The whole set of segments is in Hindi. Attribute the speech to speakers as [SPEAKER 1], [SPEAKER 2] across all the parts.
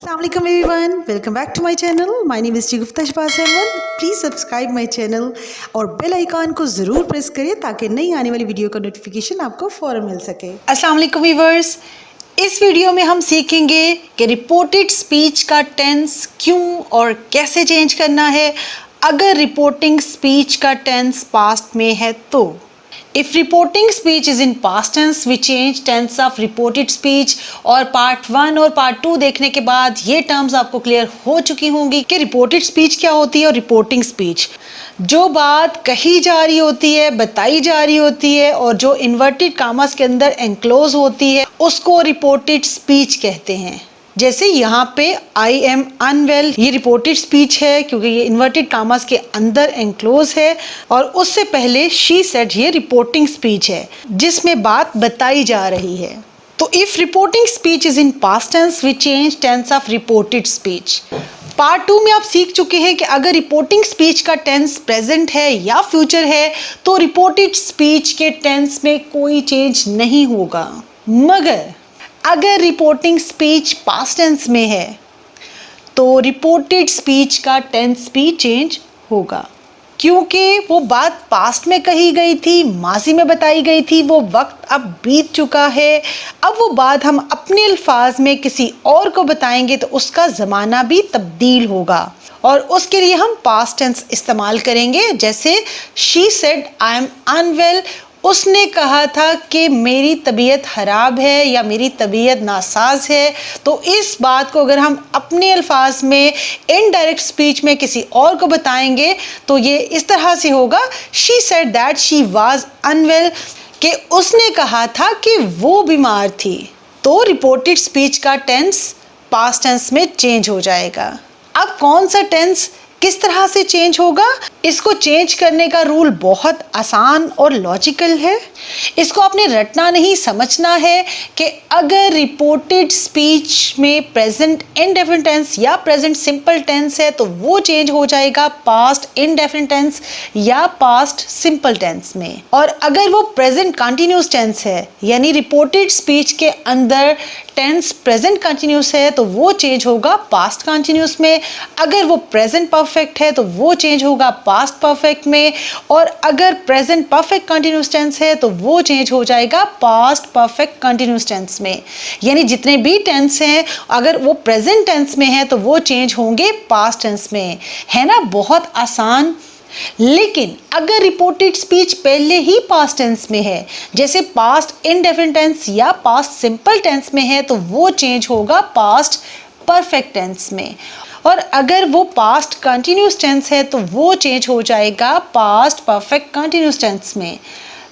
[SPEAKER 1] Assalamualaikum everyone, welcome back to my channel. My name is Chigufta Shahbaz Ahmed. Please subscribe my channel और बेल आइकॉन को ज़रूर प्रेस करिए ताकि नई आने वाली वीडियो का नोटिफिकेशन आपको फ़ौरन मिल सके। अस्सलाम वालेकुम व्यूअर्स, इस वीडियो में हम सीखेंगे कि रिपोर्टेड स्पीच का टेंस क्यों और कैसे चेंज करना है अगर रिपोर्टिंग स्पीच का टेंस पास्ट में है तो। If reporting speech is in past tense, we change tense of reported speech। और पार्ट 1 और पार्ट 2 देखने के बाद ये टर्म्स आपको क्लियर हो चुकी होंगी कि रिपोर्टेड स्पीच क्या होती है और रिपोर्टिंग स्पीच। जो बात कही जा रही होती है, बताई जा रही होती है और जो इन्वर्टेड कामास के अंदर एनक्लोज होती है उसको रिपोर्टेड स्पीच कहते हैं। जैसे यहाँ पे आई एम अनवेल, ये रिपोर्टेड स्पीच है क्योंकि ये इन्वर्टेड कामास के अंदर एनक्लोज है। और उससे पहले शी सेड, ये रिपोर्टिंग स्पीच है जिसमें बात बताई जा रही है। तो if reporting speech is in past tense, we change tense of reported speech. Part 2 में आप सीख चुके हैं कि अगर रिपोर्टिंग स्पीच का टेंस प्रेजेंट है या फ्यूचर है तो रिपोर्टेड स्पीच के टेंस में कोई चेंज नहीं होगा। मगर अगर रिपोर्टिंग स्पीच पास्ट टेंस में है तो रिपोर्टेड स्पीच का टेंस भी चेंज होगा क्योंकि वो बात पास्ट में कही गई थी, माजी में बताई गई थी, वो वक्त अब बीत चुका है। अब वो बात हम अपने अल्फाज में किसी और को बताएंगे तो उसका ज़माना भी तब्दील होगा और उसके लिए हम पास्ट टेंस इस्तेमाल करेंगे। जैसे she said I am unwell, उसने कहा था कि मेरी तबीयत ख़राब है या मेरी तबीयत नासाज है। तो इस बात को अगर हम अपने अल्फाज में इनडायरेक्ट स्पीच में किसी और को बताएंगे तो ये इस तरह से होगा, she said that she was unwell, कि उसने कहा था कि वो बीमार थी। तो रिपोर्टेड स्पीच का टेंस पास्ट टेंस में चेंज हो जाएगा। अब कौन सा टेंस किस तरह से चेंज होगा, इसको चेंज करने का रूल बहुत आसान और लॉजिकल है। इसको आपने रटना नहीं, समझना है कि अगर रिपोर्टेड स्पीच में प्रेजेंट इंडेफिनिट टेंस या प्रेजेंट सिंपल टेंस है तो वो चेंज हो जाएगा पास्ट इंडेफिनिट टेंस या पास्ट सिंपल टेंस में। और अगर वो प्रेजेंट कंटिन्यूस टेंस है यानी रिपोर्टेड स्पीच के अंदर टेंस प्रेजेंट कंटिन्यूस है तो वो चेंज होगा पास्ट कंटिन्यूस में। अगर वो प्रेजेंट परफेक्ट है तो वो चेंज होगा पास्ट परफेक्ट में। और अगर प्रेजेंट परफेक्ट कंटिन्यूस टेंस है तो वो चेंज हो जाएगा पास्ट परफेक्ट कंटिन्यूस टेंस में। यानी जितने भी टेंस हैं अगर वो प्रेजेंट टेंस में है तो वो चेंज होंगे पास्ट टेंस में। है ना, बहुत आसान। लेकिन अगर रिपोर्टेड स्पीच पहले ही पास्ट टेंस में है, जैसे पास्ट इंडेफिनिट टेंस या पास्ट सिंपल टेंस में है, तो वो चेंज होगा पास्ट परफेक्ट टेंस में। और अगर वो पास्ट कंटिन्यूस टेंस है तो वो चेंज हो जाएगा पास्ट परफेक्ट कंटिन्यूस टेंस में।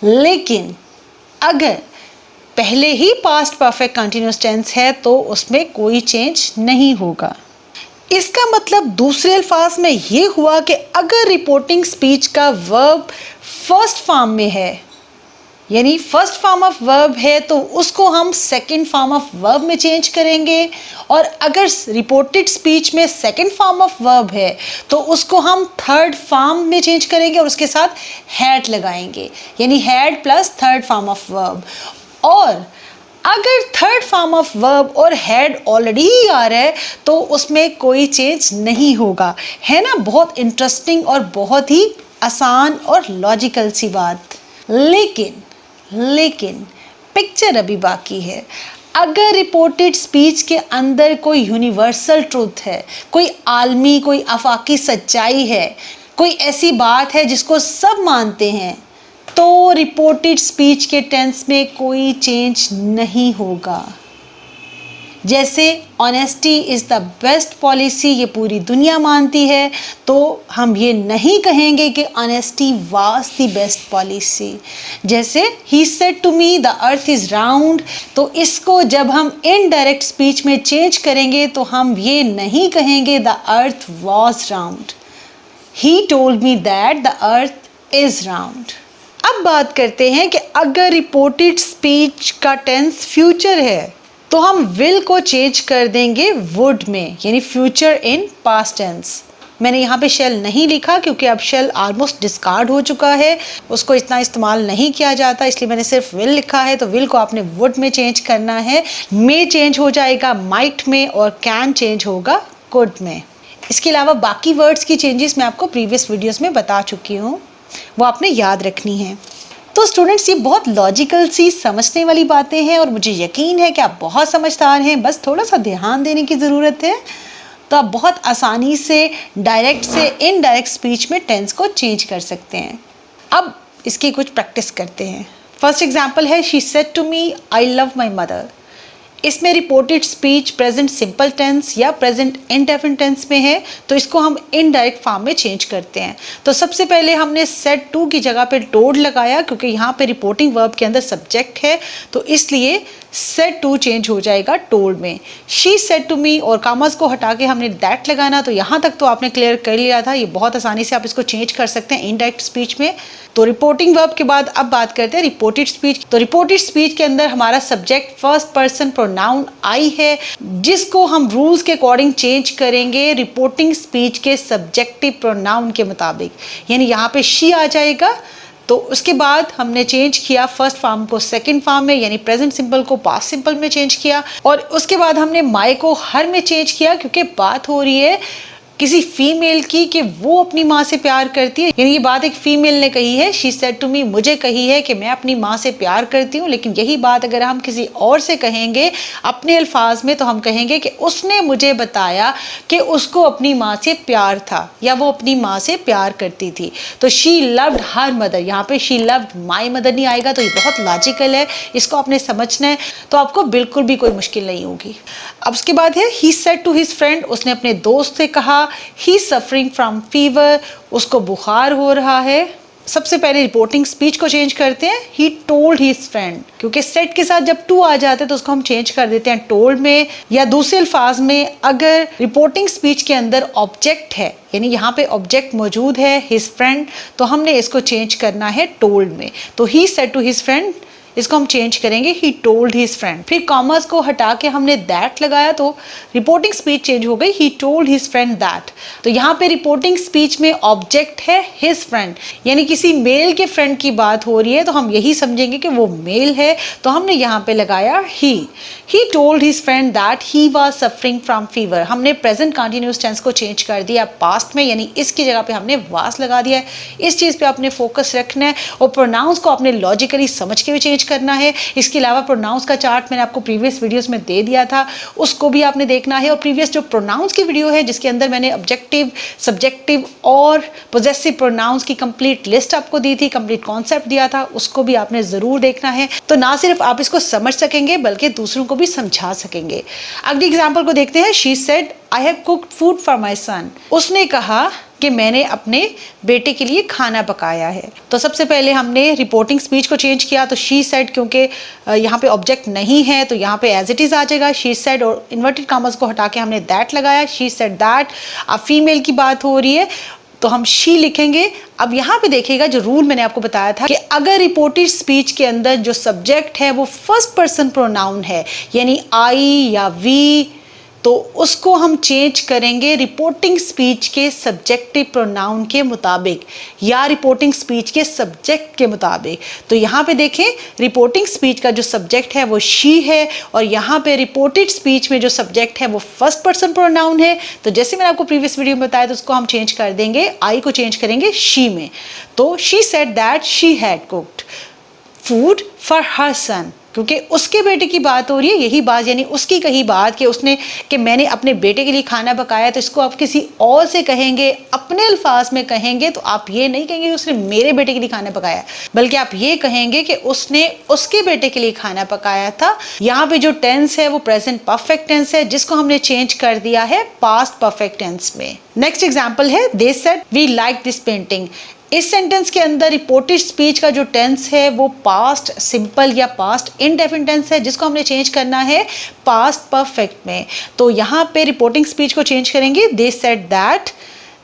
[SPEAKER 1] लेकिन अगर पहले ही पास्ट परफेक्ट कंटिन्यूस टेंस है तो उसमें कोई चेंज नहीं होगा। इसका मतलब दूसरे अल्फाज में ये हुआ कि अगर रिपोर्टिंग स्पीच का वर्ब फर्स्ट फॉर्म में है यानी फर्स्ट फॉर्म ऑफ वर्ब है तो उसको हम सेकंड फॉर्म ऑफ वर्ब में चेंज करेंगे। और अगर रिपोर्टेड स्पीच में सेकंड फॉर्म ऑफ वर्ब है तो उसको हम थर्ड फॉर्म में चेंज करेंगे और उसके साथ हैड लगाएंगे यानी had plus third form of verb. और अगर थर्ड फॉर्म ऑफ वर्ब और हैड ऑलरेडी ही आ रहा है तो उसमें कोई चेंज नहीं होगा। है ना, बहुत इंटरेस्टिंग और बहुत ही आसान और लॉजिकल सी बात। लेकिन पिक्चर अभी बाकी है। अगर रिपोर्टेड स्पीच के अंदर कोई यूनिवर्सल ट्रूथ है, कोई आलमी, कोई आफाकी सच्चाई है, कोई ऐसी बात है जिसको सब मानते हैं, तो रिपोर्टेड स्पीच के टेंस में कोई चेंज नहीं होगा। जैसे honesty is the best policy, ये पूरी दुनिया मानती है, तो हम ये नहीं कहेंगे कि honesty was the best policy. जैसे ही said to me the earth is round, तो इसको जब हम इनडायरेक्ट स्पीच में चेंज करेंगे तो हम ये नहीं कहेंगे the earth was round, he told me that the earth is round. अब बात करते हैं कि अगर रिपोर्टेड स्पीच का टेंस फ्यूचर है तो हम विल को चेंज कर देंगे वुड में यानी फ्यूचर इन पास्ट टेंस। मैंने यहाँ पे शेल नहीं लिखा क्योंकि अब शेल ऑलमोस्ट डिस्कार्ड हो चुका है, उसको इतना इस्तेमाल नहीं किया जाता, इसलिए मैंने सिर्फ विल लिखा है। तो विल को आपने वुड में चेंज करना है, मे चेंज हो जाएगा माइट में और कैन चेंज होगा कुड में। इसके अलावा बाकी वर्ड्स की चेंजेस मैं आपको प्रीवियस वीडियोस में बता चुकी हूँ, वो आपने याद रखनी है। तो स्टूडेंट्स, ये बहुत लॉजिकल सी समझने वाली बातें हैं और मुझे यकीन है कि आप बहुत समझदार हैं, बस थोड़ा सा ध्यान देने की ज़रूरत है। तो आप बहुत आसानी से डायरेक्ट से इनडायरेक्ट स्पीच में टेंस को चेंज कर सकते हैं। अब इसकी कुछ प्रैक्टिस करते हैं। फर्स्ट एग्जाम्पल है, she said to me I love my mother. इसमें reported speech present simple tense या प्रेजेंट इंडेफिनिट टेंस में है, तो इसको हम इनडायरेक्ट फॉर्म में चेंज करते हैं। तो सबसे पहले हमने सेड टू की जगह पे टोल्ड लगाया, क्योंकि यहाँ पे रिपोर्टिंग वर्ब के अंदर सब्जेक्ट है, तो इसलिए सेड टू चेंज हो जाएगा टोल्ड में। शी सेड टू मी और कामर्स को हटा के हमने दैट लगाना, तो यहाँ तक तो आपने क्लियर कर लिया था। ये बहुत आसानी से आप इसको चेंज कर सकते हैं इनडायरेक्ट स्पीच में। तो रिपोर्टिंग वर्ब के बाद अब बात करते हैं रिपोर्टेड स्पीच। तो रिपोर्टेड स्पीच के अंदर हमारा सब्जेक्ट फर्स्ट पर्सन प्रोनाउन आई है, जिसको हम रूल्स के अकॉर्डिंग चेंज करेंगे रिपोर्टिंग स्पीच के सब्जेक्टिव प्रोनाउन के मुताबिक, यानी यहाँ पे शी आ जाएगा। तो उसके बाद हमने चेंज किया फर्स्ट फॉर्म को सेकंड फॉर्म में, यानी प्रेजेंट सिंपल को पास्ट सिंपल में चेंज किया। और उसके बाद हमने माई को हर में चेंज किया, क्योंकि बात हो रही है किसी फीमेल की कि वो अपनी माँ से प्यार करती है, यानी ये बात एक फीमेल ने कही है। शी सेड टू मी, मुझे कही है कि मैं अपनी माँ से प्यार करती हूँ। लेकिन यही बात अगर हम किसी और से कहेंगे अपने अल्फाज में, तो हम कहेंगे कि उसने मुझे बताया कि उसको अपनी माँ से प्यार था या वो अपनी माँ से प्यार करती थी। तो शी लव्ड हर मदर, यहाँ पे शी लव्ड माई मदर नहीं आएगा। तो ये बहुत लॉजिकल है, इसको आपने समझना है, तो आपको बिल्कुल भी कोई मुश्किल नहीं होगी। अब उसके बाद है he said to his friend, उसने अपने दोस्त से कहा ही सफरिंग फ्रॉम फीवर, उसको बुखार हो रहा है। सबसे पहले रिपोर्टिंग स्पीच को चेंज करते हैं, ही टोल्ड हिज फ्रेंड, क्योंकि सेड के साथ जब टू आ जाते हैं तो उसको हम चेंज कर देते हैं टोल्ड में। या दूसरे अल्फाज में अगर रिपोर्टिंग स्पीच के अंदर ऑब्जेक्ट है, यानी यहाँ पे ऑब्जेक्ट मौजूद है हिज फ्रेंड, तो हमने इसको चेंज करना है टोल्ड में। तो he said to his friend, इसको हम चेंज करेंगे ही टोल्ड हिज फ्रेंड। फिर कॉमर्स को हटा के हमने दैट लगाया, तो रिपोर्टिंग स्पीच चेंज हो गई, ही टोल्ड हिज फ्रेंड दैट। तो यहाँ पे रिपोर्टिंग स्पीच में ऑब्जेक्ट है हिज फ्रेंड, यानी किसी मेल के फ्रेंड की बात हो रही है, तो हम यही समझेंगे कि वो मेल है, तो हमने यहाँ पे लगाया ही told his friend that he was suffering from fever. हमने प्रेजेंट कंटिन्यूअस टेंस को चेंज कर दिया पास्ट में, यानी इसकी जगह पे हमने वाज लगा दिया है। इस चीज़ पे आपने फोकस रखना है और प्रोनाउंस को आपने लॉजिकली समझ के भी चेंज करना है। इसके अलावा प्रोनाउंस का चार्ट मैंने आपको प्रीवियस वीडियोस में दे दिया था, उसको भी आपने देखना है। और प्रीवियस जो प्रोनाउंस की वीडियो है, जिसके अंदर मैंने ऑब्जेक्टिव, सब्जेक्टिव और पोजेसिव प्रोनाउंस की कंप्लीट लिस्ट आपको दी थी, कंप्लीट कॉन्सेप्ट दिया था, उसको भी आपने जरूर देखना है। तो ना सिर्फ आप इसको समझ सकेंगे बल्कि दूसरों को भी समझा सकेंगे। अगली एग्जाम्पल को देखते हैं। She said I have cooked food for my son, उसने कहा कि मैंने अपने बेटे के लिए खाना पकाया है। तो सबसे पहले हमने रिपोर्टिंग स्पीच को चेंज किया, तो शी सेड, क्योंकि यहाँ पे ऑब्जेक्ट नहीं है तो यहाँ पे एज इट इज़ आ जाएगा शी सेड, और इन्वर्टेड कॉमर्स को हटा के हमने दैट लगाया, शी सेड दैट। अब फीमेल की बात हो रही है तो हम शी लिखेंगे। अब यहाँ पे देखिएगा जो रूल मैंने आपको बताया था कि अगर रिपोर्टेड स्पीच के अंदर जो सब्जेक्ट है वो फर्स्ट पर्सन प्रोनाउन है, यानी आई या वी, तो उसको हम चेंज करेंगे रिपोर्टिंग स्पीच के सब्जेक्टिव प्रोनाउन के मुताबिक या रिपोर्टिंग स्पीच के सब्जेक्ट के मुताबिक। तो यहाँ पे देखें, रिपोर्टिंग स्पीच का जो सब्जेक्ट है वो शी है, और यहाँ पे रिपोर्टेड स्पीच में जो सब्जेक्ट है वो फर्स्ट पर्सन प्रोनाउन है। तो जैसे मैंने आपको प्रीवियस वीडियो में बताया, तो उसको हम चेंज कर देंगे, आई को चेंज करेंगे शी में। तो she said that she had cooked food for her son, क्योंकि उसके बेटे की बात हो रही है, यही बात, यानी उसकी कही बात कि उसने कि मैंने अपने बेटे के लिए खाना पकाया। तो इसको आप किसी और से कहेंगे, अपने अल्फाज में कहेंगे, तो आप ये नहीं कहेंगे कि उसने मेरे बेटे के लिए खाना पकाया, बल्कि आप ये कहेंगे कि उसने उसके बेटे के लिए खाना पकाया था। यहाँ पे जो टेंस है वो प्रेजेंट परफेक्ट टेंस है, जिसको हमने चेंज कर दिया है पास्ट परफेक्ट टेंस में। नेक्स्ट एग्जाम्पल है, they said we like this painting. इस सेंटेंस के अंदर रिपोर्टेड स्पीच का जो टेंस है वो पास्ट सिंपल या पास्ट इंडेफिनिट टेंस है, जिसको हमने चेंज करना है पास्ट परफेक्ट में। तो यहाँ पे रिपोर्टिंग स्पीच को चेंज करेंगे, they said that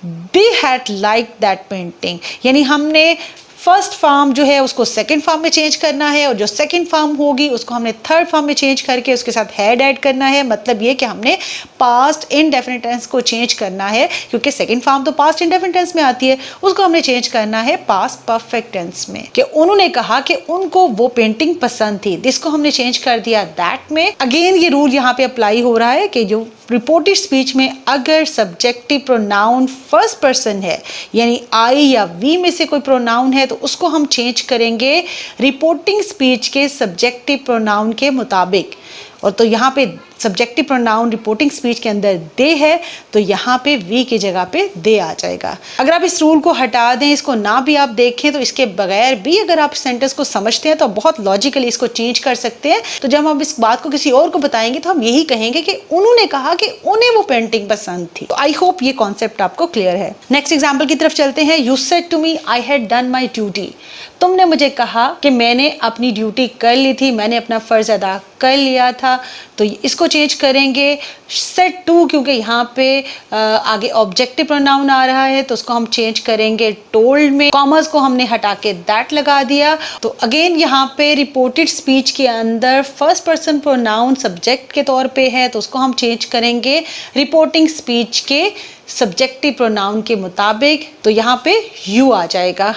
[SPEAKER 1] they had like that painting, यानी हमने फर्स्ट फॉर्म जो है उसको सेकंड फॉर्म में चेंज करना है, और जो सेकंड फॉर्म होगी उसको हमने थर्ड फॉर्म में चेंज करके उसके साथ हैड ऐड करना है। मतलब ये कि हमने पास्ट इंडेफिनिट टेंस को चेंज करना है, क्योंकि सेकंड फॉर्म तो पास्ट इंडेफिनिट टेंस में आती है, उसको हमने चेंज करना है पास्ट परफेक्ट टेंस में। कि उन्होंने कहा कि उनको वो पेंटिंग पसंद थी, जिसको हमने चेंज कर दिया दैट में। अगेन ये रूल यहाँ पे अप्लाई हो रहा है कि जो रिपोर्टेड स्पीच में अगर सब्जेक्टिव प्रोनाउन फर्स्ट पर्सन है, यानी आई या वी में से कोई प्रोनाउन है, तो उसको हम चेंज करेंगे रिपोर्टिंग स्पीच के सब्जेक्टिव प्रोनाउन के मुताबिक। और तो यहाँ पे सब्जेक्टिव प्रोनाउन रिपोर्टिंग स्पीच के अंदर दे है, तो यहाँ पे वी की जगह पे दे आ जाएगा। अगर आप इस रूल को हटा दें, इसको ना भी आप देखें, तो इसके बगैर भी अगर आप सेंटेंस को समझते हैं तो बहुत लॉजिकली इसको चेंज कर सकते हैं। तो जब हम इस बात को किसी और को बताएंगे तो हम यही कहेंगे कि उन्होंने कहा कि उन्हें वो पेंटिंग पसंद थी। तो आई होप ये कॉन्सेप्ट आपको क्लियर है। नेक्स्ट एग्जाम्पल की तरफ चलते हैं। You said to me I had done my duty. तुमने मुझे कहा कि मैंने अपनी ड्यूटी कर ली थी, मैंने अपना फर्ज अदा कर लिया था। तो इसको चेंज करेंगे सेड टू, क्योंकि यहाँ पे आगे ऑब्जेक्टिव प्रोनाउन आ रहा है, तो उसको हम चेंज करेंगे टोल्ड में। कॉमर्स को हमने हटा के दैट लगा दिया। तो अगेन यहाँ पे रिपोर्टेड स्पीच के अंदर फर्स्ट पर्सन प्रोनाउन सब्जेक्ट के तौर पे है, तो उसको हम चेंज करेंगे रिपोर्टिंग स्पीच के सब्जेक्टिव प्रोनाउन के मुताबिक। तो यहाँ पे यू आ जाएगा,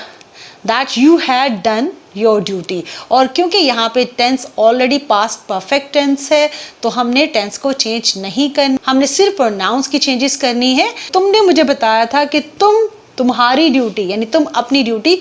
[SPEAKER 1] that you had done your duty। और क्योंकि यहाँ पे tense already past perfect tense है, तो हमने टेंस को चेंज नहीं करना, हमने सिर्फ प्रोनाउंस की चेंजेस करनी है। तुमने मुझे बताया था कि तुम्हारी ड्यूटी, यानी तुम अपनी ड्यूटी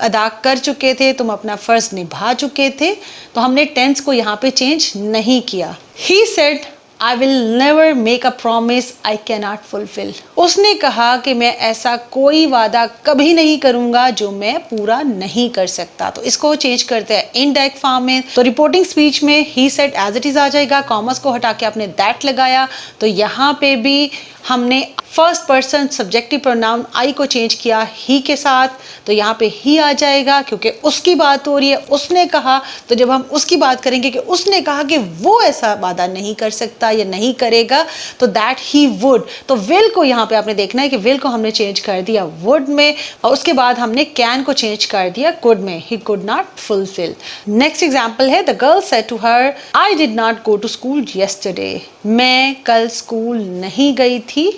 [SPEAKER 1] अदा कर चुके थे, तुम अपना फर्ज निभा चुके थे, तो हमने टेंस को यहाँ पे चेंज नहीं किया। He said I will never make a promise I cannot fulfill। उसने कहा कि मैं ऐसा कोई वादा कभी नहीं करूंगा जो मैं पूरा नहीं कर सकता। तो इसको चेंज करते हैं इनडायरेक्ट फॉर्म में। तो रिपोर्टिंग स्पीच में he said as it is आ जाएगा, कॉमर्स को हटा के आपने that लगाया। तो यहाँ पे भी हमने फर्स्ट पर्सन सब्जेक्टिव प्रोनाउन आई को चेंज किया ही के साथ, तो यहाँ पे ही आ जाएगा क्योंकि उसकी बात हो रही है, उसने कहा। तो जब हम उसकी बात करेंगे कि उसने कहा कि वो ऐसा वादा नहीं कर सकता या नहीं करेगा, तो दैट ही वुड। तो विल को यहाँ पे आपने देखना है कि विल को हमने चेंज कर दिया वुड में, और उसके बाद हमने कैन को चेंज कर दिया कुड में, he could not fulfil. Next example है the girl said to her I did not go to school yesterday. मैं कल स्कूल नहीं गई थी।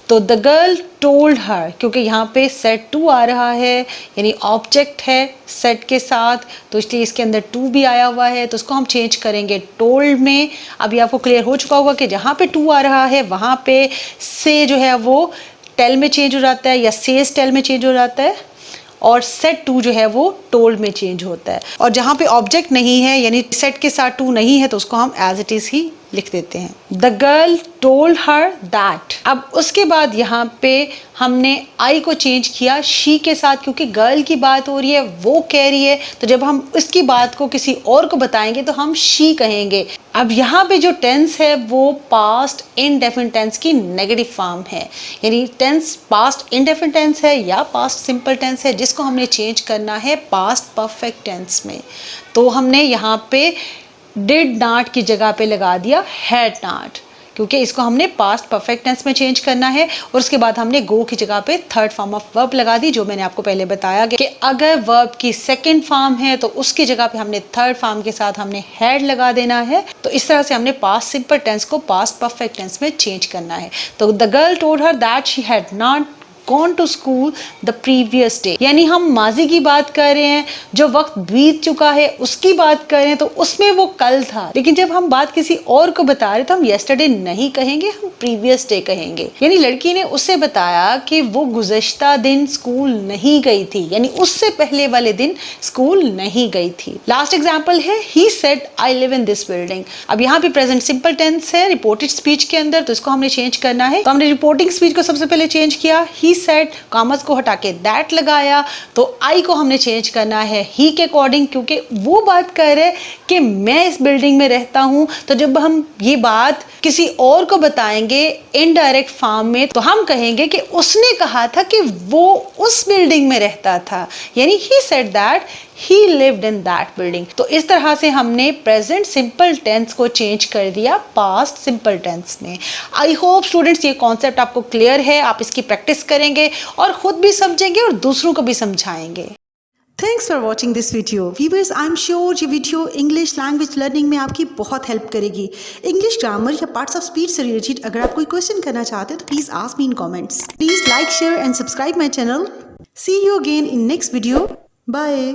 [SPEAKER 1] तो द गर्ल टोल्ड हर, क्योंकि यहाँ पे सेड टू आ रहा है, यानी ऑब्जेक्ट है सेड के साथ, तो इसलिए इसके अंदर टू भी आया हुआ है, तो उसको हम चेंज करेंगे टोल्ड में। अभी आपको क्लियर हो चुका होगा कि जहाँ पे टू आ रहा है वहाँ पे से जो है वो टेल में चेंज हो जाता है, या सेज टेल में चेंज हो जाता है, और सेड टू जो है वो टोल्ड में चेंज होता है। और जहाँ पे ऑब्जेक्ट नहीं है, यानी सेड के साथ टू नहीं है, तो उसको हम एज इट इज ही लिख देते हैं। The girl told her that. अब उसके बाद यहाँ पे हमने आई को चेंज किया शी के साथ, क्योंकि गर्ल की बात हो रही है, वो कह रही है, तो जब हम इसकी बात को किसी और को बताएंगे तो हम शी कहेंगे। अब यहाँ पे जो टेंस है वो पास्ट इनडेफिनिट टेंस की नेगेटिव फॉर्म है, यानी टेंस पास्ट इनडेफिनिट टेंस है या पास्ट सिंपल टेंस है, जिसको हमने चेंज करना है पास्ट परफेक्ट टेंस में। तो हमने यहाँ पे डिड नॉट की जगह पे लगा दिया हैड नॉट, क्योंकि इसको हमने पास्ट परफेक्ट टेंस में चेंज करना है। और उसके बाद हमने गो की जगह पे थर्ड फॉर्म ऑफ वर्ब लगा दी, जो मैंने आपको पहले बताया कि अगर वर्ब की सेकंड फॉर्म है तो उसकी जगह पे हमने थर्ड फॉर्म के साथ हमने हैड लगा देना है। तो इस तरह से हमने पास्ट सिंपल टेंस को पास्ट परफेक्ट टेंस में चेंज करना है। तो the girl told her that she had not gone to school the previous day, यानी हम माजी की बात कर रहे हैं, जो वक्त बीत चुका है उसकी बात कर रहे हैं, तो उसमें वो कल था। लेकिन जब हम बात किसी और को बता रहे, तो हम येस्टरडे नहीं कहेंगे, हम प्रीवियस डे कहेंगे। यानी लड़की ने उससे बताया कि वो गुज़श्ता दिन स्कूल नहीं गई थी, यानी उससे पहले वाले दिन स्कूल नहीं गई थी। लास्ट एग्जाम्पल है he said I live in this building. अब यहाँ पे प्रेजेंट सिंपल टेंस है रिपोर्टेड स्पीच के अंदर, तो इसको हमने चेंज करना है। तो हमने रिपोर्टिंग स्पीच को सबसे पहले चेंज किया, ही सेड, कॉमर्स को हटा के दैट लगाया। तो आई को हमने चेंज करना है ही के अकॉर्डिंग, क्योंकि वो बात कर रहे कि मैं इस बिल्डिंग में रहता हूं। तो जब हम ये बात किसी और को बताएंगे इनडायरेक्ट फॉर्म में, तो हम कहेंगे कि उसने कहा था कि वो उस बिल्डिंग में रहता था, यानी he said that he lived in that building। तो इस तरह से हमने प्रेजेंट सिंपल टेंस को चेंज कर दिया पास्ट सिंपल टेंस में। आई होप स्टूडेंट्स ये कॉन्सेप्ट आपको क्लियर है, आप इसकी प्रैक्टिस करेंगे और खुद भी समझेंगे और दूसरों को भी समझाएंगे। Thanks for watching this video viewers. I am sure ये वीडियो इंग्लिश लैंग्वेज लर्निंग में आपकी बहुत हेल्प करेगी। इंग्लिश ग्रामर या पार्ट्स ऑफ स्पीच से रिलेटेड अगर आप कोई क्वेश्चन करना चाहते हो तो please ask me in comments. Please like share and subscribe my channel. See you again in next video. Bye.